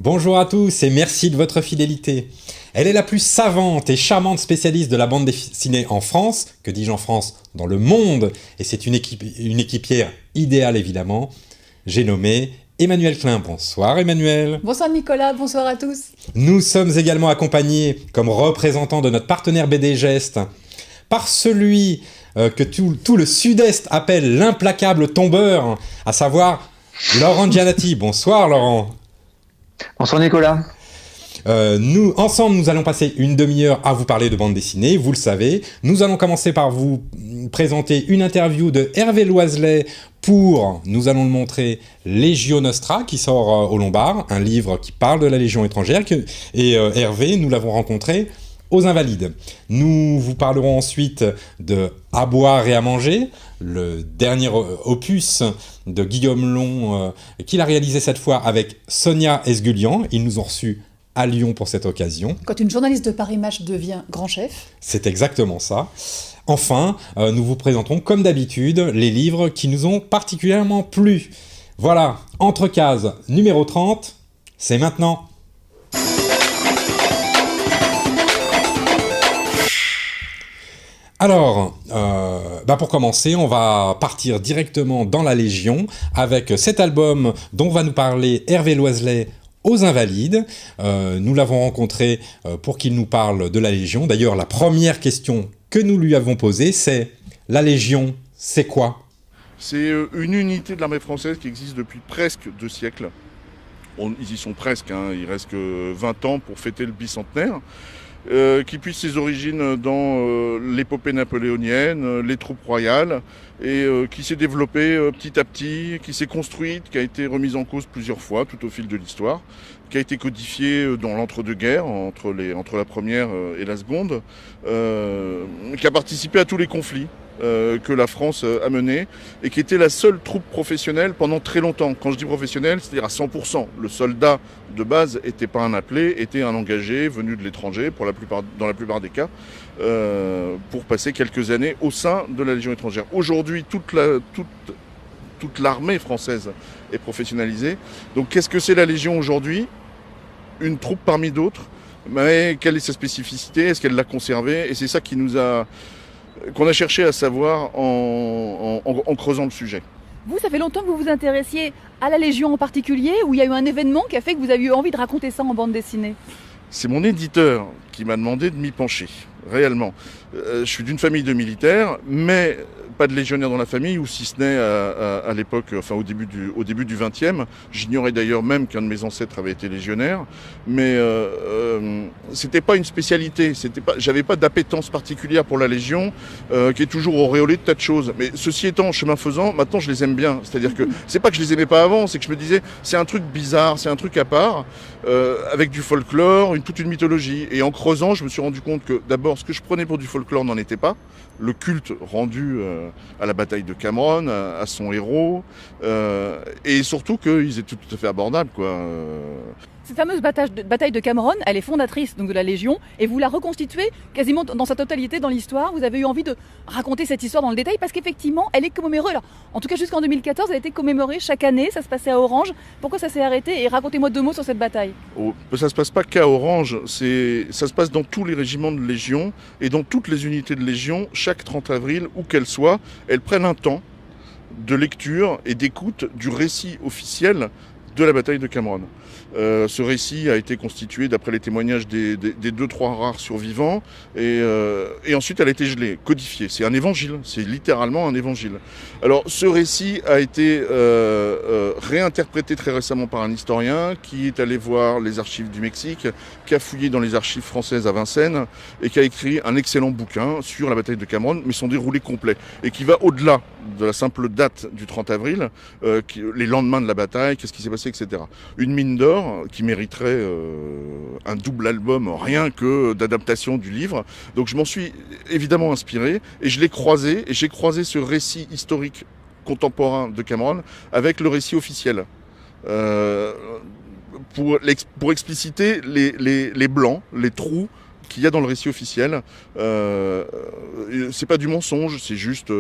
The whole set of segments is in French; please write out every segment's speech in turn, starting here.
Bonjour à tous et merci de votre fidélité. Elle est la plus savante et charmante spécialiste de la bande dessinée en France, que dis-je en France, dans le monde, et c'est une équipière idéale évidemment. J'ai nommé Emmanuelle Klein. Bonsoir Emmanuelle. Bonsoir Nicolas, bonsoir à tous. Nous sommes également accompagnés, comme représentants de notre partenaire BD Geste, par celui que tout le Sud-Est appelle l'implacable tombeur, à savoir Laurent Gianatti. Bonsoir Laurent. Bonsoir Nicolas. Ensemble, nous allons passer une demi-heure à vous parler de bande dessinée, vous le savez. Nous allons commencer par vous présenter une interview de Hervé Loiselet pour, nous allons le montrer, Legio Nostra, qui sort au Lombard, un livre qui parle de la Légion étrangère. Et Hervé, nous l'avons rencontré aux Invalides. Nous vous parlerons ensuite de À boire et à manger, le dernier opus de Guillaume Long, qu'il a réalisé cette fois avec Sonia Esgulian. Ils nous ont reçus à Lyon pour cette occasion. Quand une journaliste de Paris Match devient grand chef. C'est exactement ça. Enfin, nous vous présenterons comme d'habitude les livres qui nous ont particulièrement plu. Voilà, entre cases numéro 30, c'est maintenant. Alors, pour commencer, on va partir directement dans la Légion avec cet album dont va nous parler Hervé Loiselet aux Invalides. Nous l'avons rencontré pour qu'il nous parle de la Légion. D'ailleurs, la première question que nous lui avons posée, c'est « La Légion, c'est quoi ?» C'est une unité de l'armée française qui existe depuis presque 2 siècles. Ils y sont presque, il reste que 20 ans pour fêter le bicentenaire. Qui puise ses origines dans l'épopée napoléonienne, les troupes royales, et qui s'est développée petit à petit, qui s'est construite, qui a été remise en cause plusieurs fois tout au fil de l'histoire, qui a été codifiée dans l'entre-deux-guerres, entre la première et la seconde, qui a participé à tous les conflits que la France a mené et qui était la seule troupe professionnelle pendant très longtemps. Quand je dis professionnelle, c'est-à-dire à 100%. Le soldat de base n'était pas un appelé, était un engagé venu de l'étranger, dans la plupart des cas, pour passer quelques années au sein de la Légion étrangère. Aujourd'hui, toute l'armée française est professionnalisée. Donc qu'est-ce que c'est la Légion aujourd'hui ? Une troupe parmi d'autres. Mais quelle est sa spécificité ? Est-ce qu'elle l'a conservée ? Et c'est ça qu'on a cherché à savoir en creusant le sujet. Vous, ça fait longtemps que vous vous intéressiez à la Légion en particulier, ou il y a eu un événement qui a fait que vous avez eu envie de raconter ça en bande dessinée ? C'est mon éditeur qui m'a demandé de m'y pencher, réellement. Je suis d'une famille de militaires, mais pas de légionnaires dans la famille, ou si ce n'est à l'époque, enfin au début du XXe. J'ignorais d'ailleurs même qu'un de mes ancêtres avait été légionnaire, mais c'était pas une spécialité. J'avais pas d'appétence particulière pour la Légion, qui est toujours auréolée de tas de choses. Mais ceci étant, en chemin faisant, maintenant je les aime bien. C'est-à-dire que c'est pas que je les aimais pas avant, c'est que je me disais c'est un truc bizarre, c'est un truc à part, avec du folklore, toute une mythologie. Et en creusant, je me suis rendu compte que d'abord, ce que je prenais pour du folklore n'en était pas. Le culte rendu à la bataille de Cameron, à son héros, et surtout qu'ils étaient tout à fait abordables, quoi. Cette fameuse bataille de Cameron, elle est fondatrice donc, de la Légion, et vous la reconstituez quasiment dans sa totalité dans l'histoire. Vous avez eu envie de raconter cette histoire dans le détail, parce qu'effectivement, elle est commémorée. Alors, en tout cas, jusqu'en 2014, elle a été commémorée chaque année, ça se passait à Orange. Pourquoi ça s'est arrêté ? Et racontez-moi 2 mots sur cette bataille. Ça se passe pas qu'à Orange, ça se passe dans tous les régiments de Légion, et dans toutes les unités de Légion, chaque 30 avril, où qu'elles soient, elles prennent un temps de lecture et d'écoute du récit officiel de la bataille de Cameron. Ce récit a été constitué d'après les témoignages des 2-3 rares survivants et ensuite elle a été gelée, codifiée. C'est un évangile, c'est littéralement un évangile. Alors ce récit a été réinterprété très récemment par un historien qui est allé voir les archives du Mexique, qui a fouillé dans les archives françaises à Vincennes et qui a écrit un excellent bouquin sur la bataille de Cameron, mais son déroulé complet, et qui va au-delà de la simple date du 30 avril, les lendemains de la bataille, qu'est-ce qui s'est passé, etc. Une mine d'or qui mériterait un double album, rien que d'adaptation du livre. Donc je m'en suis évidemment inspiré, et je l'ai croisé, et j'ai croisé ce récit historique contemporain de Cameron avec le récit officiel. Pour expliciter les blancs, les trous qu'il y a dans le récit officiel. C'est pas du mensonge, c'est juste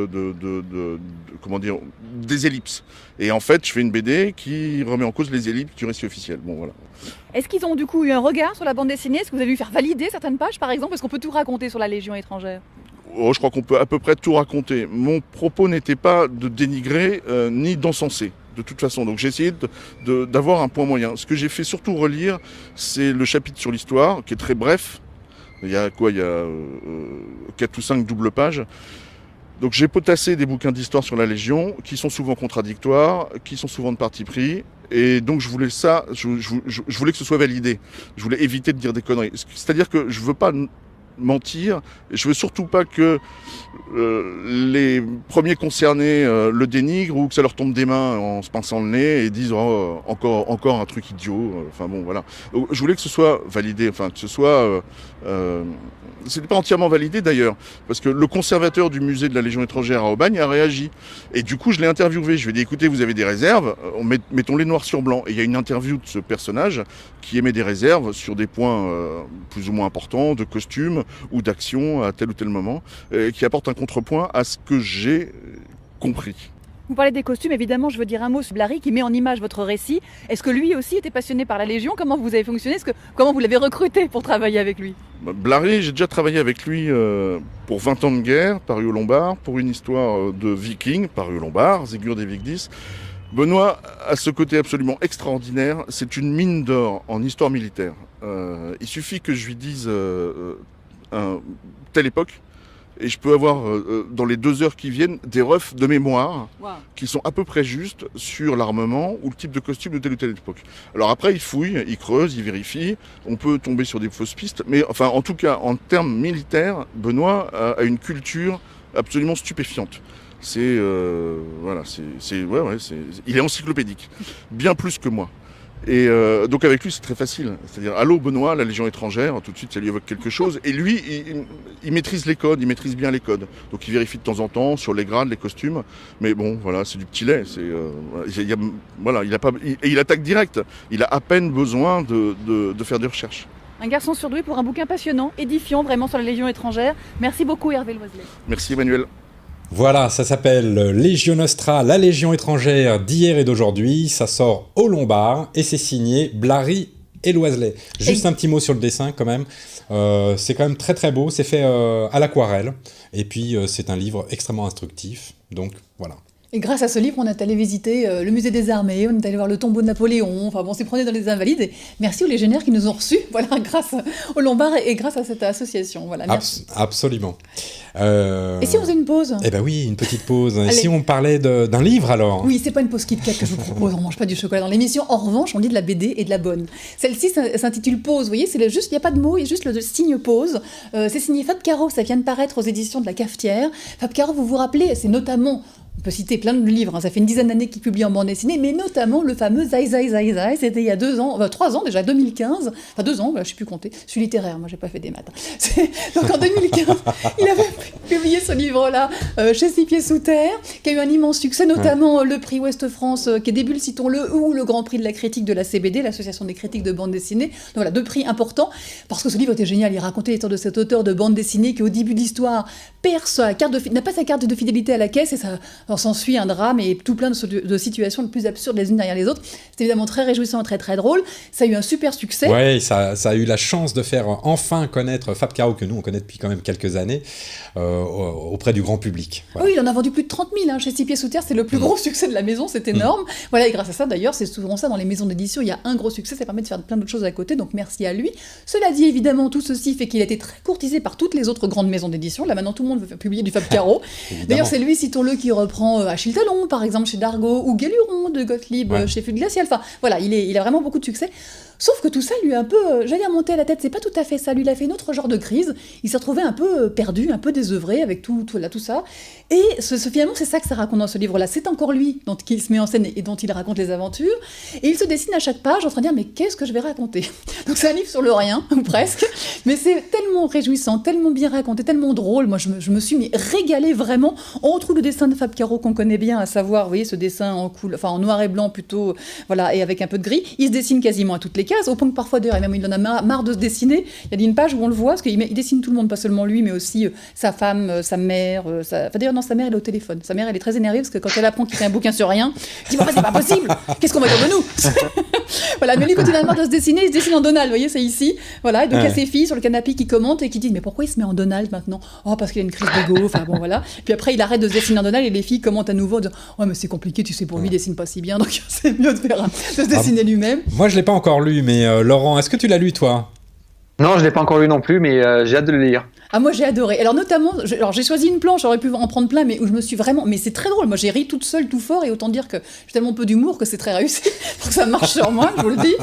comment dire, des ellipses. Et en fait, je fais une BD qui remet en cause les ellipses du récit officiel. Bon, voilà. Est-ce qu'ils ont du coup eu un regard sur la bande dessinée? Est-ce que vous avez dû faire valider certaines pages, par exemple? Est-ce qu'on peut tout raconter sur la Légion étrangère? Je crois qu'on peut à peu près tout raconter. Mon propos n'était pas de dénigrer ni d'encenser, de toute façon. Donc j'ai essayé d'avoir un point moyen. Ce que j'ai fait surtout relire, c'est le chapitre sur l'histoire, qui est très bref. Il y a 4 ou 5 doubles pages. Donc j'ai potassé des bouquins d'histoire sur la Légion, qui sont souvent contradictoires, qui sont souvent de parti pris. Et donc je voulais je voulais que ce soit validé. Je voulais éviter de dire des conneries. C'est-à-dire que je veux pas mentir. Je veux surtout pas que les premiers concernés le dénigrent ou que ça leur tombe des mains en se pinçant le nez et disent encore un truc idiot. Enfin bon, voilà. Donc, je voulais que ce soit validé, enfin que ce soit c'était pas entièrement validé d'ailleurs, parce que le conservateur du musée de la Légion étrangère à Aubagne a réagi. Et du coup, je l'ai interviewé. Je lui ai dit, écoutez, vous avez des réserves, mettons-les noir sur blanc. Et il y a une interview de ce personnage qui émet des réserves sur des points plus ou moins importants, de costumes ou d'action à tel ou tel moment, qui apporte un contrepoint à ce que j'ai compris. Vous parlez des costumes, évidemment, je veux dire un mot sur Blary qui met en image votre récit. Est-ce que lui aussi était passionné par la Légion? Comment vous avez fonctionné? Comment vous l'avez recruté pour travailler avec lui? Blary, j'ai déjà travaillé avec lui pour 20 ans de guerre, paru au Lombard, pour une histoire de Vikings, paru au Lombard, Sigurd et Vigdis. Benoît a ce côté absolument extraordinaire, c'est une mine d'or en histoire militaire. Il suffit que je lui dise telle époque, et je peux avoir, dans les 2 heures qui viennent, des refs de mémoire qui sont à peu près justes sur l'armement ou le type de costume de telle ou telle époque. Alors après, il fouille, il creuse, il vérifie. On peut tomber sur des fausses pistes. Mais enfin, en tout cas, en termes militaires, Benoît a une culture absolument stupéfiante. Il est encyclopédique. Bien plus que moi. Et donc avec lui c'est très facile, c'est-à-dire allô Benoît, la Légion étrangère, tout de suite ça lui évoque quelque chose, et lui il maîtrise les codes, il maîtrise bien les codes, donc il vérifie de temps en temps sur les grades, les costumes, mais bon voilà c'est du petit lait, il attaque direct, il a à peine besoin de faire des recherches. Un garçon surdoué pour un bouquin passionnant, édifiant vraiment sur la Légion étrangère. Merci beaucoup Hervé Loiselet. Merci Emmanuel. Voilà, ça s'appelle Legio Nostra, la Légion étrangère d'hier et d'aujourd'hui. Ça sort au Lombard et c'est signé Blary et Loiselet. Juste un petit mot sur le dessin quand même. C'est quand même très très beau, c'est fait à l'aquarelle. Et puis c'est un livre extrêmement instructif. Donc voilà. Et grâce à ce livre, on est allé visiter le musée des armées, on est allé voir le tombeau de Napoléon, enfin bon, on s'est promené dans les Invalides, et merci aux légionnaires qui nous ont reçus, voilà, grâce au Lombard et grâce à cette association, voilà, merci. Absolument. Et si on faisait une pause? Eh ben oui, une petite pause. Et si on parlait d'un livre alors? Oui, c'est pas une pause Kit Kat que je vous propose, on mange pas du chocolat dans l'émission, en revanche, on lit de la BD et de la bonne. Celle-ci s'intitule Pause, vous voyez, c'est juste, il n'y a pas de mot, il y a juste le signe pause. C'est signé Fab Caro, ça vient de paraître aux éditions de la Cafetière. Fab Caro, vous vous rappelez, c'est notamment... On peut citer plein de livres, ça fait une dizaine d'années qu'il publie en bande dessinée, mais notamment le fameux Zai Zai Zai Zai, c'était il y a 3 ans déjà, 2015, enfin 2 ans, je ne sais plus compter, je suis littéraire, moi j'ai pas fait des maths. Donc en 2015, il avait publié ce livre-là chez Six Pieds Sous Terre, qui a eu un immense succès, notamment le prix Ouest France, qui est début, citons-le, ou le grand prix de la critique de la CBD, l'Association des critiques de bande dessinée. Donc voilà, 2 prix importants, parce que ce livre était génial, il racontait l'histoire de cet auteur de bande dessinée qui au début de l'histoire n'a pas sa carte de fidélité à la caisse, et ça... Alors, s'ensuit un drame et tout plein de situations les plus absurdes les unes derrière les autres. C'est évidemment très réjouissant, très très drôle. Ça a eu un super succès. Oui, ça a eu la chance de faire enfin connaître Fab Caro, que nous on connaît depuis quand même quelques années, auprès du grand public. Voilà. Oui, il en a vendu plus de 30 000 chez Six Pieds Sous Terre, c'est le plus gros succès de la maison, c'est énorme. Voilà, et grâce à ça d'ailleurs, c'est souvent ça dans les maisons d'édition, il y a un gros succès, ça permet de faire plein d'autres choses à côté, donc merci à lui. Cela dit, évidemment, tout ceci fait qu'il a été très courtisé par toutes les autres grandes maisons d'édition. Là maintenant, tout le monde veut publier du Fab Caro. D'ailleurs, c'est lui, citons-le, qui reprend Achille Talon, par exemple, chez Dargaud, ou Guéluron de Gottlieb chez Fut Glacial. Enfin, voilà, il a vraiment beaucoup de succès. Sauf que tout ça lui a un peu, j'allais remonter à la tête, c'est pas tout à fait ça. Lui, il a fait un autre genre de crise. Il s'est retrouvé un peu perdu, un peu désœuvré avec tout ça. Et finalement, c'est ça que ça raconte dans ce livre-là. C'est encore lui qui se met en scène et dont il raconte les aventures. Et il se dessine à chaque page en train de dire, mais qu'est-ce que je vais raconter? Donc c'est un livre sur le rien, ou presque. Mais c'est tellement réjouissant, tellement bien raconté, tellement drôle. Moi, je me suis régalée vraiment. On retrouve le dessin de Fab Caro Caro qu'on connaît bien, à savoir, vous voyez, ce dessin en noir et blanc plutôt, voilà, et avec un peu de gris, il se dessine quasiment à toutes les cases, au point que parfois d'ailleurs, même il en a marre de se dessiner. Il y a une page où on le voit, parce qu'il dessine tout le monde, pas seulement lui, mais aussi sa femme, sa mère, enfin d'ailleurs non, sa mère elle est au téléphone. Sa mère elle est très énervée parce que quand elle apprend qu'il fait un bouquin sur rien, elle dit bah, c'est pas possible, qu'est-ce qu'on va dire de nous? Voilà, mais lui quand il a marre de se dessiner, il se dessine en Donald, vous voyez, c'est ici. Voilà, et donc il y a ses filles sur le canapé qui commentent et qui disent mais pourquoi il se met en Donald maintenant? Oh parce qu'il a une crise d'ego, enfin bon voilà. Puis après il arrête de se dessiner en Donald et les filles commentent à nouveau en disant oh mais c'est compliqué, tu sais, pour lui il dessine pas si bien, donc c'est mieux de se dessiner lui-même. Moi, je l'ai pas encore lu, mais Laurent, est-ce que tu l'as lu, toi? Non, je l'ai pas encore lu non plus, mais j'ai hâte de le lire. Ah moi j'ai adoré. Alors notamment, j'ai choisi une planche, j'aurais pu en prendre plein, mais où je me suis vraiment... Mais c'est très drôle, moi j'ai ri toute seule, tout fort, et autant dire que j'ai tellement peu d'humour que c'est très réussi, pour que ça marche sur moi, je vous le dis.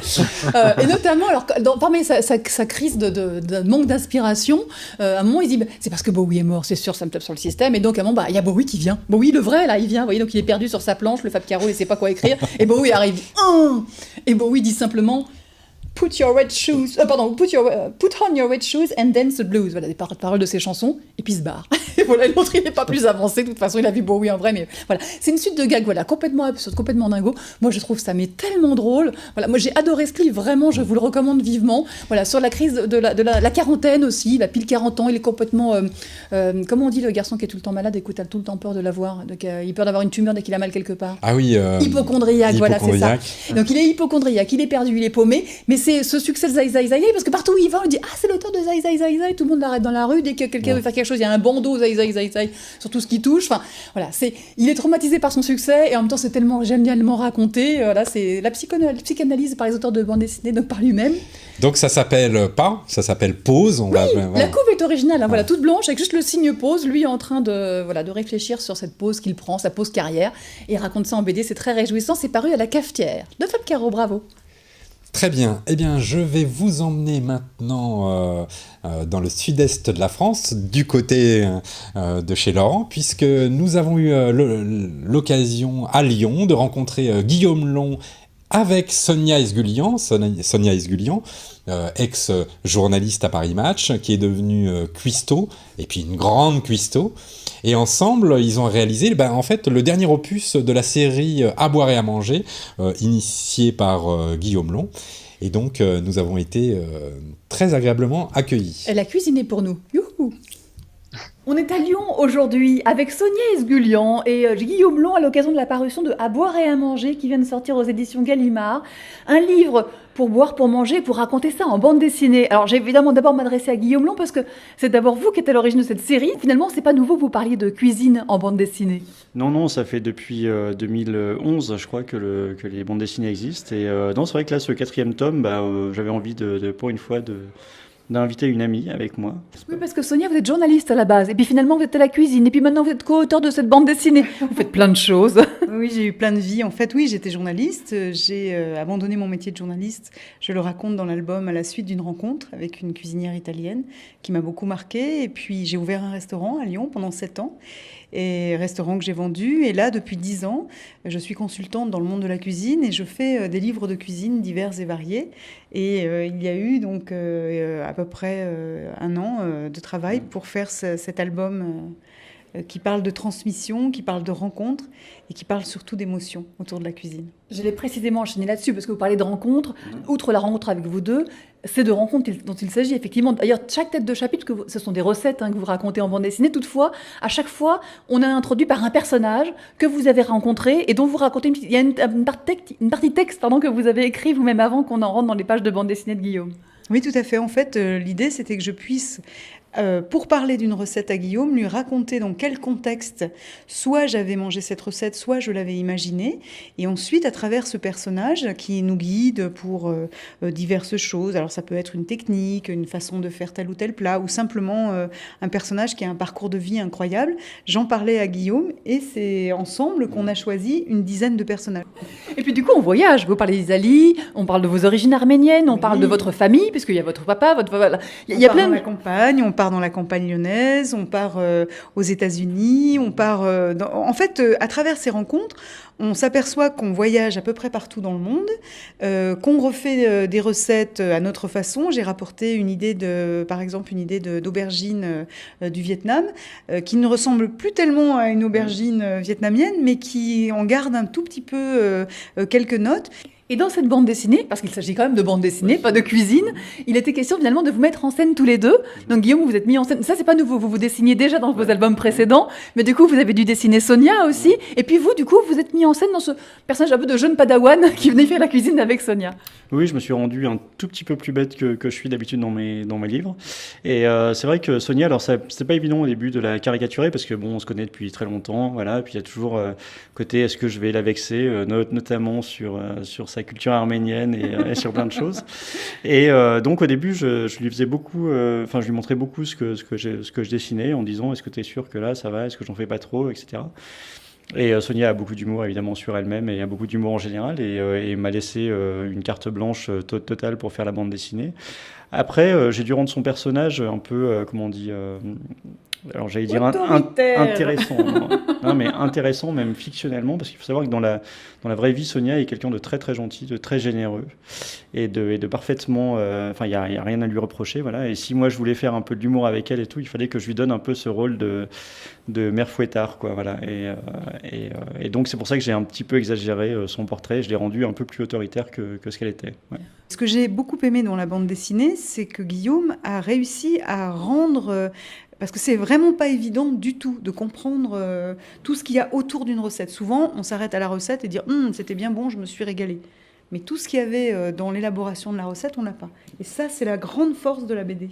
Et notamment, alors, parmi sa crise de manque d'inspiration, à un moment il dit, c'est parce que Bowie est mort, c'est sûr, ça me tape sur le système, et donc à un moment, il y a Bowie qui vient. Bowie le vrai, là, il vient, vous voyez, donc il est perdu sur sa planche, le Fab Caro, il sait pas quoi écrire, et Bowie arrive, et Bowie dit simplement... Put on your red shoes and dance the blues. Voilà, des paroles de ses chansons, et puis il se barre. Et voilà, l'autre, il n'est pas plus avancé. De toute façon, il a vu Bowie en vrai, mais voilà. C'est une suite de gags, voilà, complètement absurde, complètement dingo. Moi, je trouve ça mais tellement drôle. Voilà, moi, j'ai adoré ce livre, vraiment, je vous le recommande vivement. Voilà, sur la crise de la quarantaine aussi, la pile 40 ans, il est complètement... comment on dit le garçon qui est tout le temps malade et qui a tout le temps peur de l'avoir, il peur d'avoir une tumeur dès qu'il a mal quelque part. Ah oui. Hypochondriaque, voilà, c'est ça. Donc, il est hypochondriaque, il est perdu, il est paumé, mais c'est ce succès de Zai Zai Zai, parce que partout où il va, on dit « Ah, c'est l'auteur de Zai Zai Zai Zai », tout le monde l'arrête dans la rue, dès que quelqu'un veut faire quelque chose, il y a un bandeau Zai Zai Zai Zai sur tout ce qui touche, enfin, voilà, il est traumatisé par son succès, et en même temps, c'est tellement génialement raconté, voilà, c'est la psychanalyse par les auteurs de bande dessinée, donc par lui-même. Donc ça s'appelle pas, ça s'appelle Pause. La couve est originale, hein, voilà, toute blanche, avec juste le signe pause, lui en train de réfléchir sur cette pause qu'il prend, sa pause carrière, et il raconte ça en BD, c'est très réjouissant, c'est paru à la Cafetière de Fab Caro, bravo. Très bien. Eh bien, je vais vous emmener maintenant dans le sud-est de la France, du côté de chez Laurent, puisque nous avons eu l'occasion à Lyon de rencontrer Guillaume Long avec Sonia Esgulian, ex-journaliste à Paris Match, qui est devenue cuistot, et puis une grande cuistot. Et ensemble, ils ont réalisé en fait, le dernier opus de la série À boire et à manger, initié par Guillaume Long. Et donc, nous avons été très agréablement accueillis. Elle a cuisiné pour nous. Youhou! On est à Lyon aujourd'hui avec Sonia Esgulian et Guillaume Long à l'occasion de la parution de À boire et à manger qui vient de sortir aux éditions Gallimard. Un livre pour boire, pour manger, pour raconter ça en bande dessinée. Alors j'ai évidemment d'abord m'adresser à Guillaume Long parce que c'est d'abord vous qui êtes à l'origine de cette série. Finalement, c'est pas nouveau, vous parliez de cuisine en bande dessinée. Non, ça fait depuis 2011, je crois, que les bandes dessinées existent. Et non, c'est vrai que là, ce 4e tome, j'avais envie pour une fois d'inviter une amie avec moi. Oui, parce que Sonia, vous êtes journaliste à la base, et puis finalement vous êtes à la cuisine, et puis maintenant vous êtes co-auteur de cette bande dessinée. Vous faites plein de choses. Oui, j'ai eu plein de vies. En fait, oui, j'étais journaliste. J'ai abandonné mon métier de journaliste. Je le raconte dans l'album à la suite d'une rencontre avec une cuisinière italienne qui m'a beaucoup marquée. Et puis, j'ai ouvert un restaurant à Lyon pendant 7 ans. Et restaurant que j'ai vendu. Et là, depuis 10 ans, je suis consultante dans le monde de la cuisine et je fais des livres de cuisine divers et variés. Et il y a eu donc à peu près 1 an de travail pour faire cet album qui parle de transmission, qui parle de rencontres et qui parle surtout d'émotions autour de la cuisine. Je l'ai précisément enchaîné là-dessus parce que vous parlez de rencontres. Outre la rencontre avec vous deux, c'est de rencontres dont il s'agit effectivement. D'ailleurs, chaque tête de chapitre, ce sont des recettes que vous racontez en bande dessinée. Toutefois, à chaque fois, on est introduit par un personnage que vous avez rencontré et dont vous racontez. Il y a une partie texte que vous avez écrit vous-même avant qu'on en rentre dans les pages de bande dessinée de Guillaume. Oui, tout à fait. En fait, l'idée, c'était que je puisse, pour parler d'une recette à Guillaume, lui raconter dans quel contexte soit j'avais mangé cette recette, soit je l'avais imaginée. Et ensuite, à travers ce personnage qui nous guide pour diverses choses. Alors, ça peut être une technique, une façon de faire tel ou tel plat, ou simplement un personnage qui a un parcours de vie incroyable. J'en parlais à Guillaume et c'est ensemble qu'on a choisi une dizaine de personnages. Et puis du coup, on voyage. Vous parlez d'Isalie, on parle de vos origines arméniennes, on parle de votre famille, puisqu'il y a votre papa, il y a plein de ma compagne, on part dans la campagne lyonnaise, on part aux États-Unis, on part... En fait, à travers ces rencontres, on s'aperçoit qu'on voyage à peu près partout dans le monde, qu'on refait des recettes à notre façon. J'ai rapporté par exemple une idée d'aubergine du Vietnam, qui ne ressemble plus tellement à une aubergine vietnamienne, mais qui en garde un tout petit peu quelques notes. Et dans cette bande dessinée, parce qu'il s'agit quand même de bande dessinée, pas de cuisine, il était question finalement de vous mettre en scène tous les deux. Donc Guillaume, vous êtes mis en scène. Ça, c'est pas nouveau. Vous dessiniez déjà dans vos albums précédents, mais du coup, vous avez dû dessiner Sonia aussi. Et puis vous, du coup, vous êtes mis en scène dans ce personnage un peu de jeune padawan qui venait faire la cuisine avec Sonia. Oui, je me suis rendu un tout petit peu plus bête que je suis d'habitude dans mes livres. Et c'est vrai que Sonia, alors c'était pas évident au début de la caricaturer parce que bon, on se connaît depuis très longtemps, voilà. Puis il y a toujours côté, est-ce que je vais la vexer, notamment sur sa culture arménienne et sur plein de choses. Et donc au début, je lui faisais beaucoup, je lui montrais beaucoup ce que je dessinais en disant, est-ce que tu es sûr que là ça va, est-ce que j'en fais pas trop, etc. Et Sonia a beaucoup d'humour évidemment sur elle-même et a beaucoup d'humour en général et m'a laissé une carte blanche totale pour faire la bande dessinée. Après, j'ai dû rendre son personnage un peu, comment on dit, alors j'allais dire intéressant, non, mais intéressant même fictionnellement, parce qu'il faut savoir que dans la vraie vie, Sonia est quelqu'un de très très gentil, de très généreux et de parfaitement, il y a rien à lui reprocher, voilà. Et si moi je voulais faire un peu de l'humour avec elle et tout, il fallait que je lui donne un peu ce rôle de mère fouettard, quoi, voilà. Et donc c'est pour ça que j'ai un petit peu exagéré son portrait, je l'ai rendu un peu plus autoritaire que ce qu'elle était. Ouais. Ce que j'ai beaucoup aimé dans la bande dessinée, c'est que Guillaume a réussi à rendre... parce que c'est vraiment pas évident du tout de comprendre tout ce qu'il y a autour d'une recette. Souvent, on s'arrête à la recette et dire « c'était bien bon, je me suis régalée ». Mais tout ce qu'il y avait dans l'élaboration de la recette, on l'a pas. Et ça, c'est la grande force de la BD.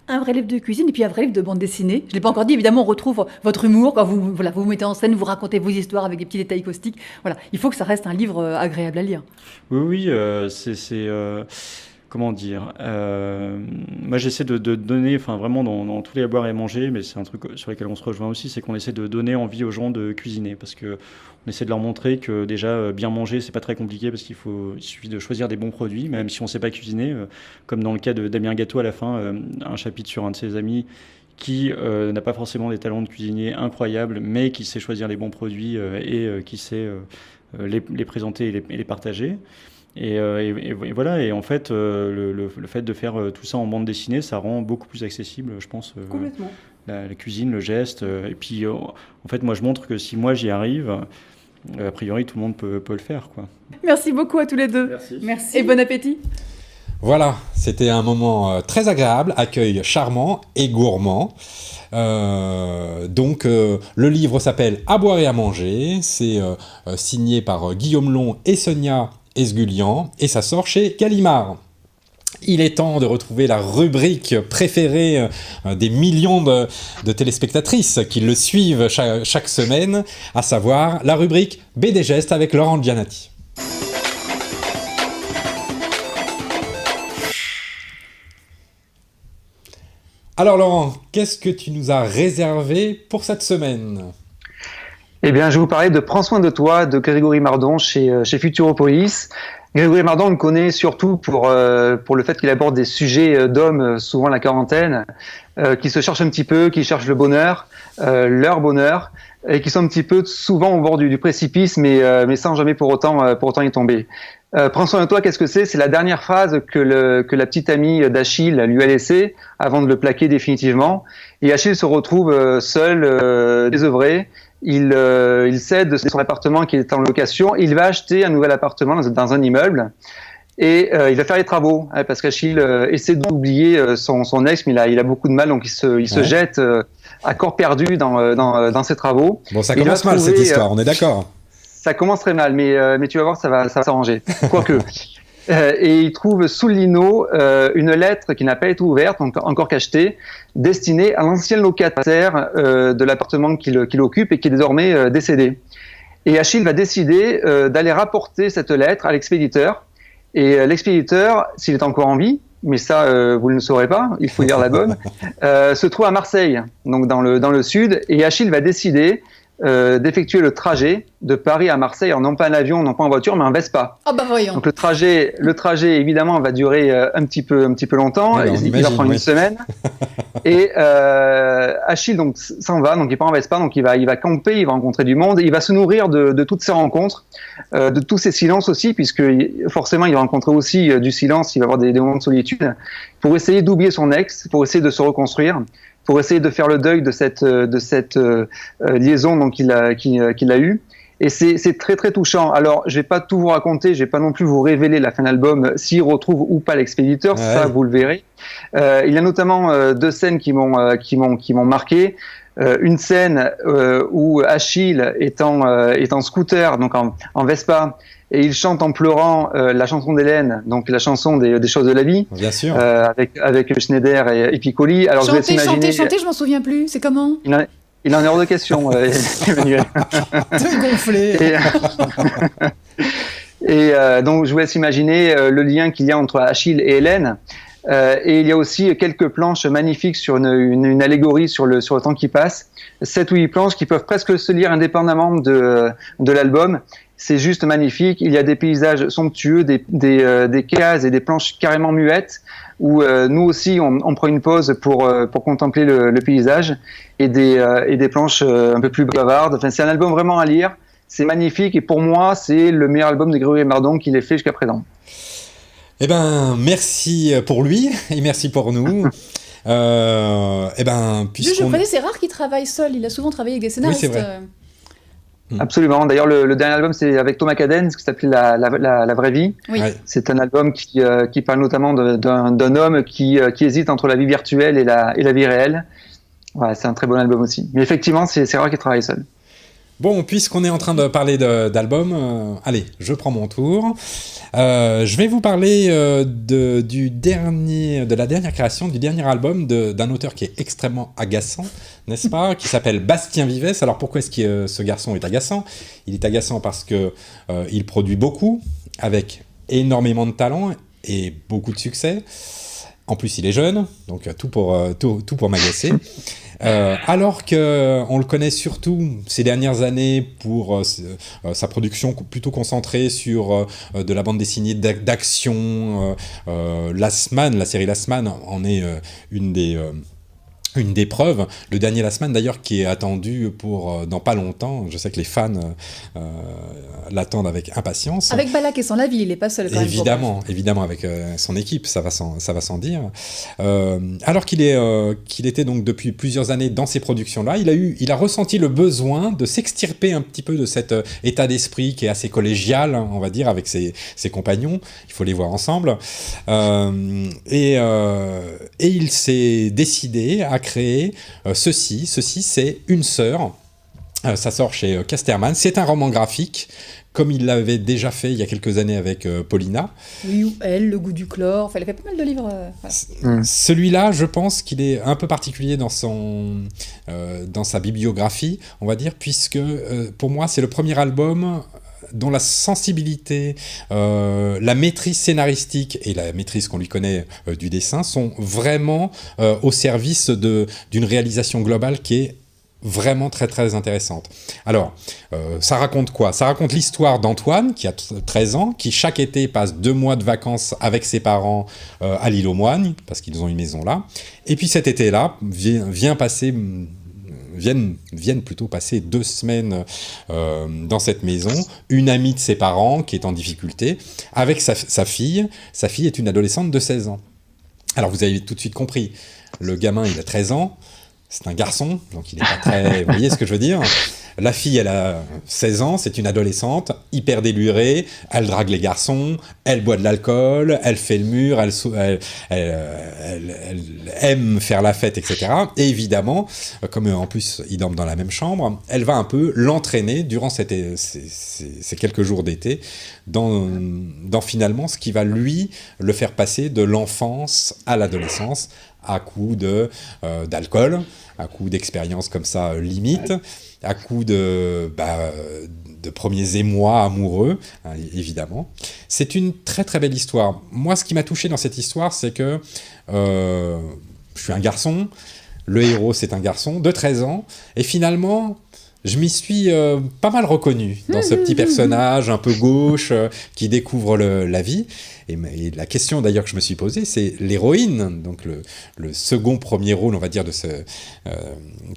Un vrai livre de cuisine et puis un vrai livre de bande dessinée. Je ne l'ai pas encore dit, évidemment, on retrouve votre humour quand vous vous mettez en scène, vous racontez vos histoires avec des petits détails caustiques. Voilà, il faut que ça reste un livre agréable à lire. Oui, c'est comment dire, moi j'essaie de donner, vraiment dans tous les à boire et à manger, mais c'est un truc sur lequel on se rejoint aussi, c'est qu'on essaie de donner envie aux gens de cuisiner, parce que on essaie de leur montrer que déjà bien manger c'est pas très compliqué, parce il suffit de choisir des bons produits, même si on sait pas cuisiner, comme dans le cas de Damien Gâteau à la fin, un chapitre sur un de ses amis qui n'a pas forcément des talents de cuisinier incroyables, mais qui sait choisir les bons produits et qui sait les présenter et les partager. Et voilà, et en fait, le fait de faire tout ça en bande dessinée, ça rend beaucoup plus accessible, je pense, Complètement. La cuisine, le geste. Et puis, en fait, moi, je montre que si moi, j'y arrive, a priori, tout le monde peut le faire, quoi. Merci beaucoup à tous les deux. Merci. Et bon appétit. Voilà, c'était un moment très agréable, accueil charmant et gourmand. Donc le livre s'appelle À boire et à manger, c'est signé par Guillaume Long et Sonia Esgulian, et ça sort chez Gallimard. Il est temps de retrouver la rubrique préférée des millions de téléspectatrices qui le suivent chaque semaine, à savoir la rubrique BD Gestes avec Laurent Giannati. Alors Laurent, qu'est-ce que tu nous as réservé pour cette semaine ? Eh bien, je vais vous parler de Prends soin de toi de Grégory Mardon chez Futuropolis. Grégory Mardon, on le connaît surtout pour le fait qu'il aborde des sujets d'hommes, souvent la quarantaine, qui se cherchent un petit peu, qui cherchent le bonheur, leur bonheur, et qui sont un petit peu souvent au bord du précipice, mais sans jamais pour autant y tomber. Prends soin de toi, qu'est-ce que c'est ? C'est la dernière phrase que la petite amie d'Achille lui a laissée avant de le plaquer définitivement. Et Achille se retrouve seul, désœuvré. Il cède son appartement qui est en location. Il va acheter un nouvel appartement dans un immeuble. Et il va faire les travaux, parce qu'Achille essaie d'oublier son ex, mais il a beaucoup de mal, donc il se jette à corps perdu dans ses travaux. Bon, ça commence mal cette histoire, on est d'accord. Ça commence très mal, mais tu vas voir, ça va s'arranger. Quoique. Et il trouve sous le lino une lettre qui n'a pas été ouverte, donc encore cachetée, destinée à l'ancien locataire de l'appartement qu'il occupe et qui est désormais décédé. Et Achille va décider d'aller rapporter cette lettre à l'expéditeur. Et l'expéditeur, s'il est encore en vie, mais ça vous ne le saurez pas, il faut lire l'album, se trouve à Marseille, donc dans le sud. Et Achille va décider d'effectuer le trajet de Paris à Marseille, non pas en avion, non pas en voiture, mais en Vespa. Ah bah voyons. Donc le trajet évidemment va durer un petit peu longtemps. Oui, Il va prendre une semaine. Et Achille donc s'en va, donc il part en Vespa, donc il va camper, il va rencontrer du monde, il va se nourrir de toutes ces rencontres, de tous ces silences aussi, puisque forcément il va rencontrer aussi du silence, il va avoir des moments de solitude, pour essayer d'oublier son ex, pour essayer de se reconstruire, pour essayer de faire le deuil de cette liaison donc qu'il a eue. Et c'est très très touchant. Alors, je vais pas tout vous raconter, je vais pas non plus vous révéler la fin de l'album, s'il retrouve ou pas l'expéditeur, ça vous le verrez. Il y a notamment deux scènes qui m'ont marqué. Une scène où Achille est en scooter, donc en Vespa, et il chante en pleurant la chanson d'Hélène, donc la chanson des choses de la vie. Bien sûr. Avec Schneider et Piccoli. Alors, chanter, je m'en souviens plus. C'est comment? Il en est hors de question, Emmanuel. Tout gonflé. Et donc, je vous laisse imaginer le lien qu'il y a entre Achille et Hélène. Et il y a aussi quelques planches magnifiques sur une allégorie sur le temps qui passe. 7 ou 8 planches qui peuvent presque se lire indépendamment de l'album. C'est juste magnifique. Il y a des paysages somptueux, des cases et des planches carrément muettes, où nous aussi on prend une pause pour contempler le paysage, et des planches un peu plus bavardes. Enfin, c'est un album vraiment à lire. C'est magnifique, et pour moi, c'est le meilleur album de Grégory Mardon qu'il ait fait jusqu'à présent. Eh ben, merci pour lui et merci pour nous. Juste, je précise, c'est rare qu'il travaille seul. Il a souvent travaillé avec des scénaristes. Oui, c'est vrai. Absolument. D'ailleurs, le dernier album, c'est avec Thomas Cadens, qui s'appelait La vraie vie. Oui. Ouais. C'est un album qui parle notamment d'un homme qui hésite entre la vie virtuelle et la vie réelle. Ouais, c'est un très bon album aussi. Mais effectivement, c'est rare qu'il travaille seul. Bon, puisqu'on est en train de parler d'albums, allez, je prends mon tour. Je vais vous parler de la dernière création, du dernier album d'un auteur qui est extrêmement agaçant, n'est-ce pas, qui s'appelle Bastien Vives. Alors pourquoi est-ce que ce garçon est agaçant ? Il est agaçant parce que il produit beaucoup, avec énormément de talent et beaucoup de succès. En plus, il est jeune, donc tout pour m'agacer. Alors qu'on le connaît surtout ces dernières années pour sa production plutôt concentrée sur de la bande dessinée d'action. Last Man, la série Last Man en est une des preuves. Le dernier Last Man, d'ailleurs, qui est attendu pour dans pas longtemps. Je sais que les fans l'attendent avec impatience. Avec Balak et sans la ville, il n'est pas seul quand même. Évidemment, avec son équipe, ça va sans dire. Alors qu'il était donc depuis plusieurs années dans ces productions-là, il a ressenti le besoin de s'extirper un petit peu de cet état d'esprit qui est assez collégial, on va dire, avec ses compagnons. Il faut les voir ensemble. Et il s'est décidé à créer ceci. Ceci, c'est Une sœur. Ça sort chez Casterman. C'est un roman graphique, comme il l'avait déjà fait il y a quelques années avec Paulina. Oui, ou Elle, Le goût du chlore. Enfin, il a fait pas mal de livres. Voilà. Celui-là, je pense qu'il est un peu particulier dans sa bibliographie, on va dire, puisque pour moi, c'est le premier album dont la sensibilité, la maîtrise scénaristique et la maîtrise qu'on lui connaît du dessin sont vraiment au service d'une réalisation globale qui est vraiment très très intéressante. Alors, ça raconte quoi ? Ça raconte l'histoire d'Antoine, qui a 13 ans, qui chaque été passe 2 mois de vacances avec ses parents à l'île aux Moines, parce qu'ils ont une maison là. Et puis cet été-là, viennent plutôt passer 2 semaines dans cette maison, une amie de ses parents qui est en difficulté, avec sa fille. Sa fille est une adolescente de 16 ans. Alors vous avez tout de suite compris, le gamin il a 13 ans, c'est un garçon, donc il n'est pas très... Vous voyez ce que je veux dire ? La fille, elle a 16 ans, c'est une adolescente, hyper délurée, elle drague les garçons, elle boit de l'alcool, elle fait le mur, elle aime faire la fête, etc. Et évidemment, comme en plus ils dorment dans la même chambre, elle va un peu l'entraîner durant ces quelques jours d'été dans finalement ce qui va lui le faire passer de l'enfance à l'adolescence, à coup d'alcool, à coup d'expériences comme ça limite, à coup de premiers émois amoureux, hein, évidemment. C'est une très très belle histoire. Moi, ce qui m'a touché dans cette histoire, c'est que je suis un garçon, le héros c'est un garçon de 13 ans, et finalement, Je m'y suis pas mal reconnu dans ce petit personnage un peu gauche qui découvre la vie. Et la question d'ailleurs que je me suis posée, c'est l'héroïne, donc le second premier rôle, on va dire,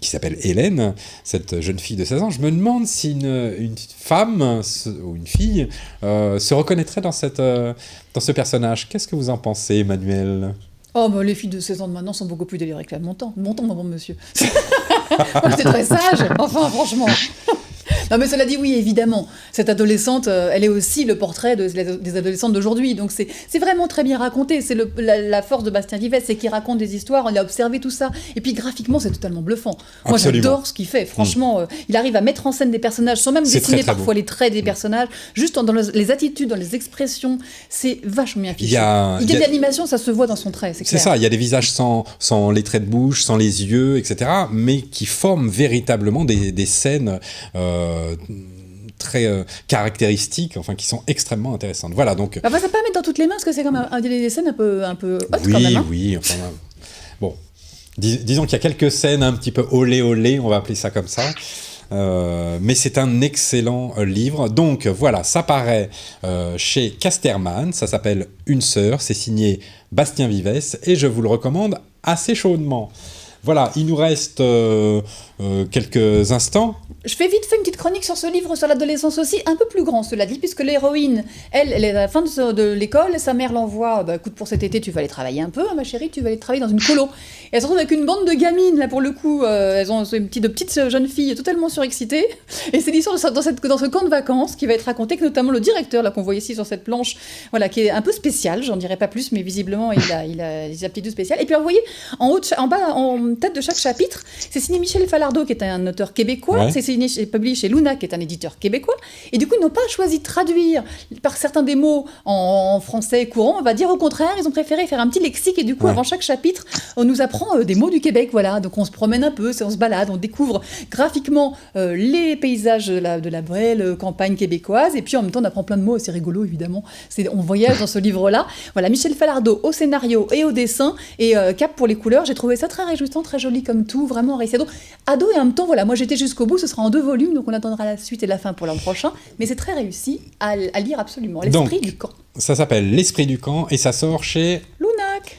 qui s'appelle Hélène, cette jeune fille de 16 ans. Je me demande si une femme ou une fille se reconnaîtrait dans ce personnage. Qu'est-ce que vous en pensez, Emmanuel ? Oh, les filles de 16 ans de maintenant sont beaucoup plus délirées que mon temps, mon bon monsieur. Moi, j'étais très sage, enfin, franchement. Non, mais cela dit, oui, évidemment, cette adolescente, elle est aussi le portrait des adolescentes d'aujourd'hui. Donc, c'est vraiment très bien raconté. C'est la force de Bastien Vives, c'est qu'il raconte des histoires, on a observé tout ça. Et puis, graphiquement, c'est totalement bluffant. Moi, Absolument. j'adore ce qu'il fait. Franchement, il arrive à mettre en scène des personnages, sans même dessiner parfois les traits des personnages, juste dans les attitudes, dans les expressions. C'est vachement bien fichu. Il y a de l'animation, ça se voit dans son trait, c'est clair. C'est ça, il y a des visages sans les traits de bouche, sans les yeux, etc., mais qui forment véritablement des scènes très caractéristiques, enfin qui sont extrêmement intéressantes. Voilà, donc. Ça peut pas mettre dans toutes les mains parce que c'est comme des scènes un peu hautes oui, quand même. Hein. Oui, enfin bon, disons qu'il y a quelques scènes un petit peu olé, on va appeler ça comme ça. Mais c'est un excellent livre. Donc voilà, ça paraît chez Casterman, ça s'appelle Une sœur, c'est signé Bastien Vives et je vous le recommande assez chaudement. Voilà, il nous reste quelques instants. Je fais vite fait une petite chronique sur ce livre sur l'adolescence aussi, un peu plus grand cela dit, puisque l'héroïne, elle est à la fin de l'école, sa mère l'envoie, écoute, pour cet été tu vas aller travailler un peu, hein, ma chérie, tu vas aller travailler dans une colo. Et elle se retrouve avec une bande de gamines, là pour le coup, elles ont de petites jeunes filles totalement surexcitées, et c'est l'histoire dans ce camp de vacances qui va être raconté, que notamment le directeur, là qu'on voit ici sur cette planche, voilà, qui est un peu spécial, j'en dirai pas plus, mais visiblement il a des aptitudes spéciales. Et puis vous voyez, en bas, en tête de chaque chapitre, c'est signé Michel Falardeau, qui est un auteur québécois, ouais. C'est publié chez Luna, qui est un éditeur québécois, et du coup, ils n'ont pas choisi de traduire par certains des mots en français courant, on va dire au contraire, ils ont préféré faire un petit lexique, et du coup, avant chaque chapitre, on nous apprend des mots du Québec, voilà, donc on se promène un peu, on se balade, on découvre graphiquement les paysages de la belle campagne québécoise, et puis en même temps, on apprend plein de mots assez rigolos, évidemment, on voyage dans ce livre-là. Voilà, Michel Falardeau au scénario et au dessin, et Cap pour les couleurs, j'ai trouvé ça très réjouissant, très joli comme tout, vraiment réussi ado, et en même temps, voilà, moi j'étais jusqu'au bout, ce sera en 2 volumes, donc on attendra la suite et la fin pour l'an prochain, mais c'est très réussi à lire absolument. L'esprit du camp. Ça s'appelle L'esprit du camp et ça sort chez Lunac.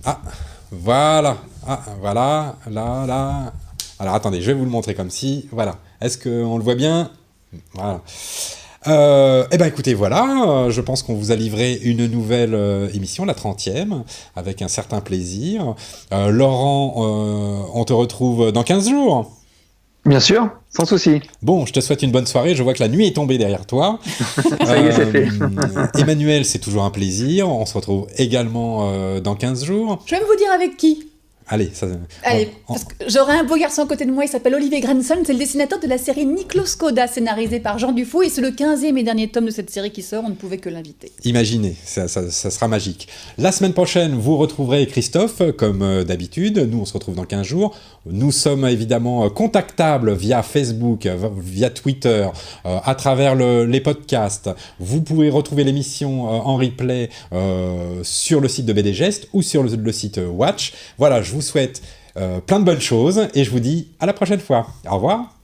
Ah, voilà. Ah, voilà, là. Alors attendez, je vais vous le montrer comme si, voilà. Est-ce qu'on le voit bien ? Voilà. Eh ben écoutez, voilà, je pense qu'on vous a livré une nouvelle émission, la 30e, avec un certain plaisir. Laurent, on te retrouve dans 15 jours. Bien sûr, sans souci. Bon, je te souhaite une bonne soirée, je vois que la nuit est tombée derrière toi. Ça y est, c'est fait. Emmanuel, c'est toujours un plaisir, on se retrouve également dans 15 jours. Je vais même vous dire avec qui. Allez, parce que j'aurai un beau garçon à côté de moi, il s'appelle Olivier Granson, c'est le dessinateur de la série Niklo Skoda, scénarisée par Jean Dufault, et c'est le 15e et dernier tome de cette série qui sort, on ne pouvait que l'inviter. Imaginez, ça sera magique. La semaine prochaine, vous retrouverez Christophe, comme d'habitude, nous on se retrouve dans 15 jours. Nous sommes évidemment contactables via Facebook, via Twitter, à travers les podcasts. Vous pouvez retrouver l'émission en replay sur le site de BD Gest ou sur le site Watch. Voilà, je vous souhaite plein de bonnes choses et je vous dis à la prochaine fois. Au revoir.